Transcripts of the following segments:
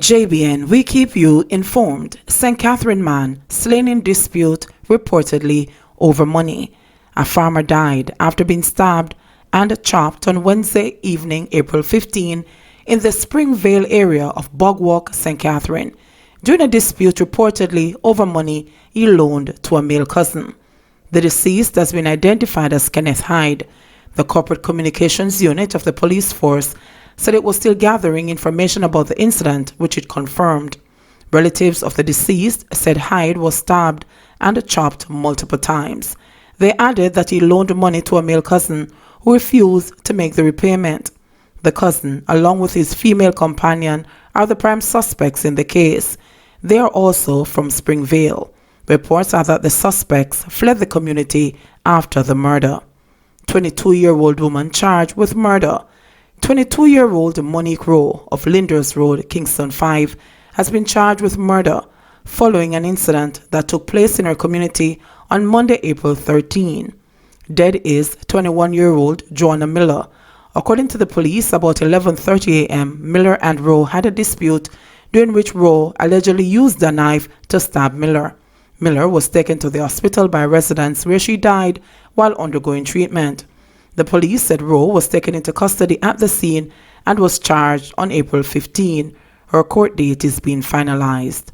JBN, we keep you informed. St. Catherine man slain in dispute reportedly over money. A farmer died after being stabbed and chopped on Wednesday evening, April 15, in the Springvale area of Bogwalk, St. Catherine, during a dispute reportedly over money he loaned to a male cousin. The deceased has been identified as Kenneth Hyde. The Corporate Communications Unit of the police force said it was still gathering information about the incident, which it confirmed. Relatives of the deceased said Hyde was stabbed and chopped multiple times. They added that he loaned money to a male cousin who refused to make the repayment. The cousin, along with his female companion, are the prime suspects in the case. They are also from Springvale. Reports are that the suspects fled the community after the murder. 22-year-old woman charged with murder. 22-year-old Monique Rowe of Linders Road, Kingston 5, has been charged with murder following an incident that took place in her community on Monday, April 13. Dead is 21-year-old Joanna Miller. According to the police, about 11:30 a.m., Miller and Rowe had a dispute during which Rowe allegedly used a knife to stab Miller. Miller was taken to the hospital by residents where she died while undergoing treatment. The police said Rowe was taken into custody at the scene and was charged on April 15. Her court date is being finalized.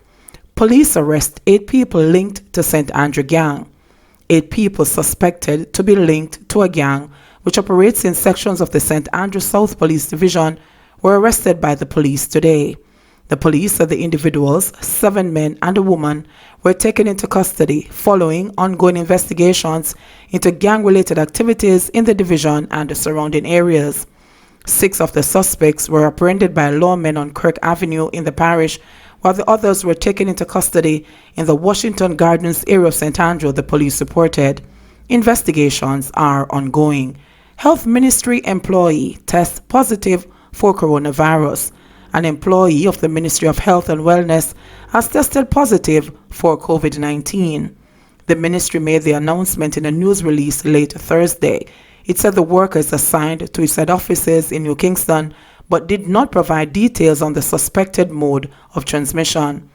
Police arrest 8 people linked to St. Andrew gang. 8 people suspected to be linked to a gang which operates in sections of the St. Andrew South Police Division were arrested by the police today. The police said the individuals, 7 men and a woman, were taken into custody following ongoing investigations into gang-related activities in the division and the surrounding areas. 6 of the suspects were apprehended by lawmen on Kirk Avenue in the parish, while the others were taken into custody in the Washington Gardens area of St. Andrew, the police reported. Investigations are ongoing. Health Ministry employee tests positive for coronavirus. An employee of the Ministry of Health and Wellness has tested positive for COVID-19. The ministry made the announcement in a news release late Thursday. It said the worker is assigned to its head offices in New Kingston, but did not provide details on the suspected mode of transmission.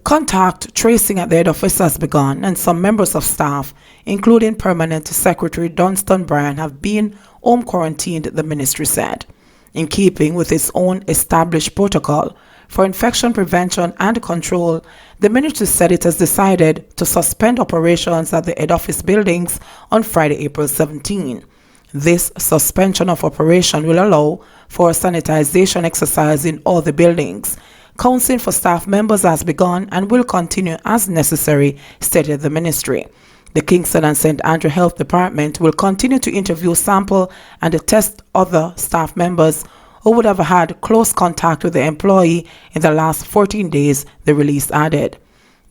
Contact tracing at the head office has begun, and some members of staff, including Permanent Secretary Dunstan Bryan, have been home quarantined, the ministry said. In keeping with its own established protocol for infection prevention and control, the ministry said it has decided to suspend operations at the head office buildings on Friday, April 17. This suspension of operation will allow for a sanitization exercise in all the buildings. Counseling for staff members has begun and will continue as necessary, stated the ministry. The Kingston and St. Andrew Health Department will continue to interview, sample, and test other staff members who would have had close contact with the employee in the last 14 days, the release added.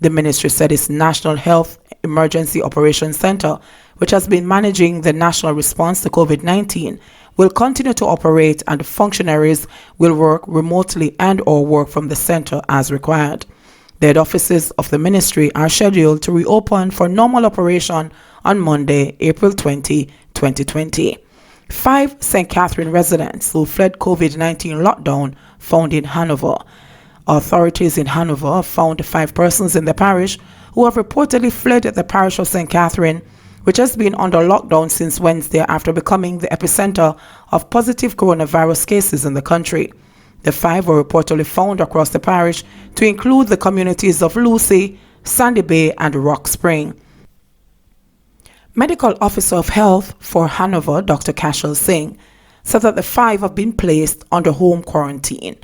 The ministry said its National Health Emergency Operations Center, which has been managing the national response to COVID-19, will continue to operate, and functionaries will work remotely and/or work from the center as required. The head offices of the ministry are scheduled to reopen for normal operation on Monday, April 20, 2020. 5 St. Catherine residents who fled COVID-19 lockdown found in Hanover. Authorities in Hanover found 5 persons in the parish who have reportedly fled the parish of St. Catherine, which has been under lockdown since Wednesday after becoming the epicenter of positive coronavirus cases in the country. The 5 were reportedly found across the parish to include the communities of Lucy, Sandy Bay, and Rock Spring. Medical Officer of Health for Hanover, Dr. Cashel Singh, said that the 5 have been placed under home quarantine.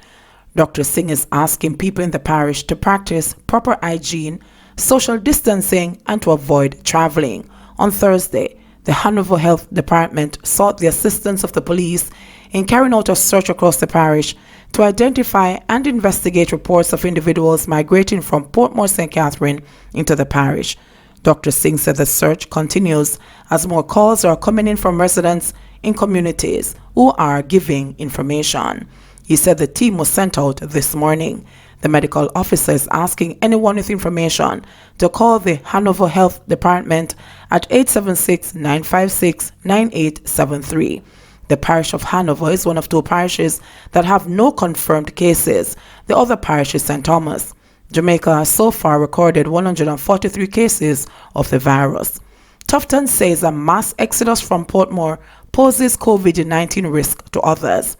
Dr. Singh is asking people in the parish to practice proper hygiene, social distancing, and to avoid traveling. On Thursday, the Hanover Health Department sought the assistance of the police in carrying out a search across the parish to identify and investigate reports of individuals migrating from Portmore St. Catherine into the parish. Dr. Singh said the search continues as more calls are coming in from residents in communities who are giving information. He said the team was sent out this morning. The medical officer is asking anyone with information to call the Hanover Health Department at 876-956-9873. The parish of Hanover is one of 2 parishes that have no confirmed cases. The other parish is St. Thomas. Jamaica has so far recorded 143 cases of the virus. Tufton says a mass exodus from Portmore poses COVID-19 risk to others.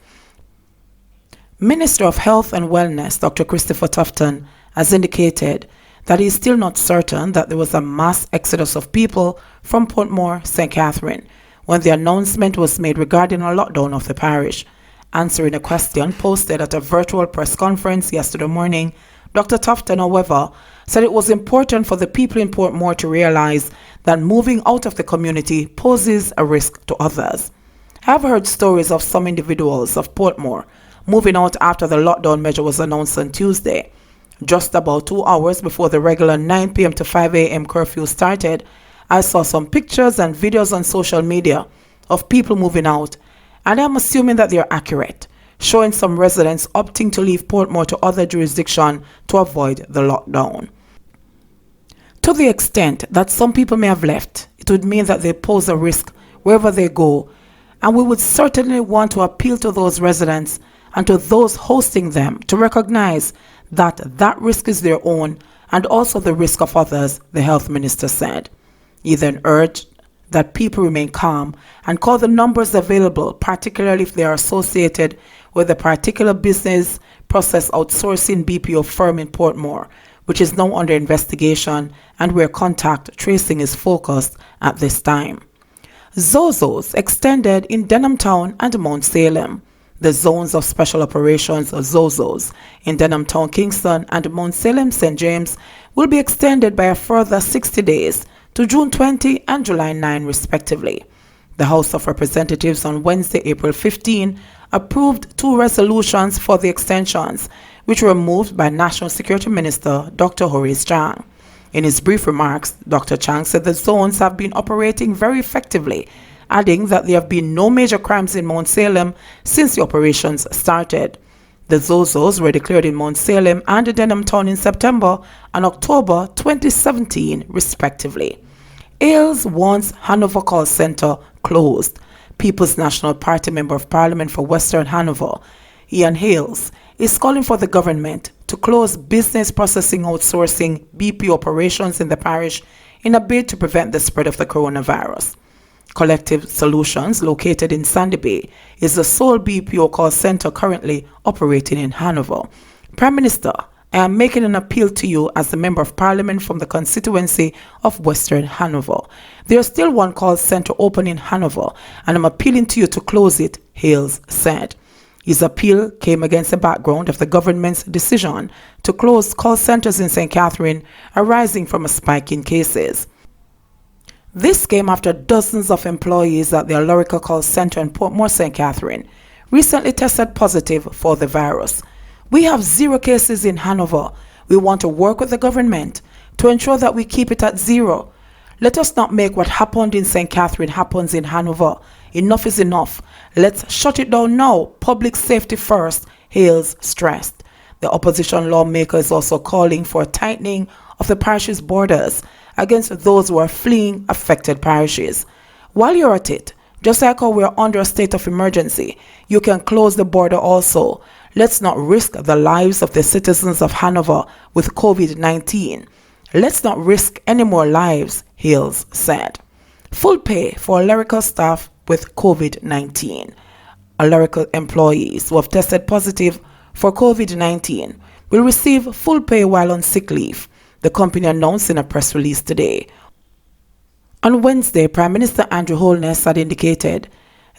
Minister of Health and Wellness Dr. Christopher Tufton has indicated that he is still not certain that there was a mass exodus of people from Portmore, St. Catherine, when the announcement was made regarding a lockdown of the parish. Answering a question posted at a virtual press conference yesterday morning, Dr. Tufton, however, said it was important for the people in Portmore to realize that moving out of the community poses a risk to others. I have heard stories of some individuals of Portmore moving out after the lockdown measure was announced on Tuesday. Just about 2 hours before the regular 9 p.m. to 5 a.m. curfew started, I saw some pictures and videos on social media of people moving out, and I'm assuming that they're accurate, showing some residents opting to leave Portmore to other jurisdiction to avoid the lockdown. To the extent that some people may have left, it would mean that they pose a risk wherever they go, and we would certainly want to appeal to those residents and to those hosting them to recognize that that risk is their own and also the risk of others, the health minister said. He then urged that people remain calm and call the numbers available, particularly if they are associated with a particular business process outsourcing BPO firm in Portmore, which is now under investigation and where contact tracing is focused at this time. ZOSOs extended in Denham Town and Mount Salem. The zones of special operations, or ZOSOs, in Denham Town, Kingston and Mount Salem, St. James, will be extended by a further 60 days to June 20 and July 9 respectively. The House of Representatives on Wednesday, April 15, approved 2 resolutions for the extensions, which were moved by National Security Minister Dr. Horace Chang. In his brief remarks, Dr. Chang said the zones have been operating very effectively, adding that there have been no major crimes in Mount Salem since the operations started. The ZOSOs were declared in Mount Salem and Denham Town in September and October 2017, respectively. Ailes wants Hanover call centre closed. People's National Party Member of Parliament for Western Hanover, Ian Hales, is calling for the government to close business processing outsourcing BP operations in the parish in a bid to prevent the spread of the coronavirus. Collective Solutions, located in Sandy Bay, is the sole BPO call center currently operating in Hanover. Prime Minister, I am making an appeal to you as the Member of Parliament from the constituency of Western Hanover. There is still one call center open in Hanover, and I'm appealing to you to close it, Hales said. His appeal came against the background of the government's decision to close call centers in St. Catherine, arising from a spike in cases. This came after dozens of employees at the Alorica call center in Portmore, St. Catherine, recently tested positive for the virus. We have 0 cases in Hanover. We want to work with the government to ensure that we keep it at 0. Let us not make what happened in St. Catherine happens in Hanover. Enough is enough. Let's shut it down now. Public safety first, Hales stressed. The opposition lawmaker is also calling for a tightening of the parish's borders against those who are fleeing affected parishes. While you're at it, just like how we're under a state of emergency, you can close the border also. Let's not risk the lives of the citizens of Hanover with COVID-19. Let's not risk any more lives, Hales said. Full pay for Alorica staff with COVID-19. Alorica employees who have tested positive for COVID-19 will receive full pay while on sick leave, the company announced in a press release today. On Wednesday, Prime Minister Andrew Holness had indicated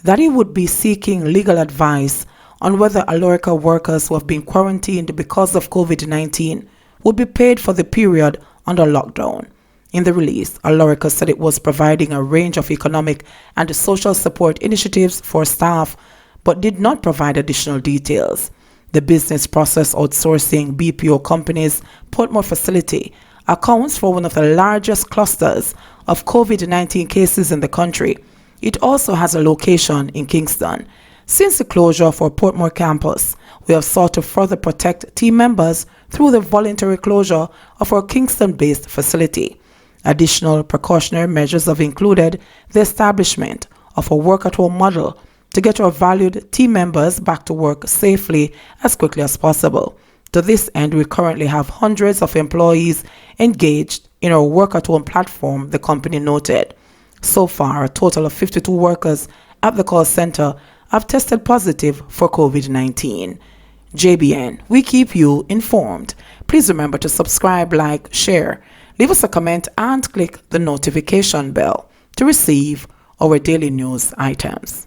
that he would be seeking legal advice on whether Alorica workers who have been quarantined because of COVID-19 would be paid for the period under lockdown. In the release, Alorica said it was providing a range of economic and social support initiatives for staff, but did not provide additional details. The business process outsourcing BPO company's Portmore facility accounts for one of the largest clusters of COVID-19 cases in the country. It also has a location in Kingston. Since the closure for Portmore campus, we have sought to further protect team members through the voluntary closure of our Kingston-based facility. Additional precautionary measures have included the establishment of a work-at-home model to get our valued team members back to work safely as quickly as possible. To this end, we currently have hundreds of employees engaged in our work-at-home platform, the company noted. So far, a total of 52 workers at the call center have tested positive for COVID-19. JBN, we keep you informed. Please remember to subscribe, like, share, leave us a comment, and click the notification bell to receive our daily news items.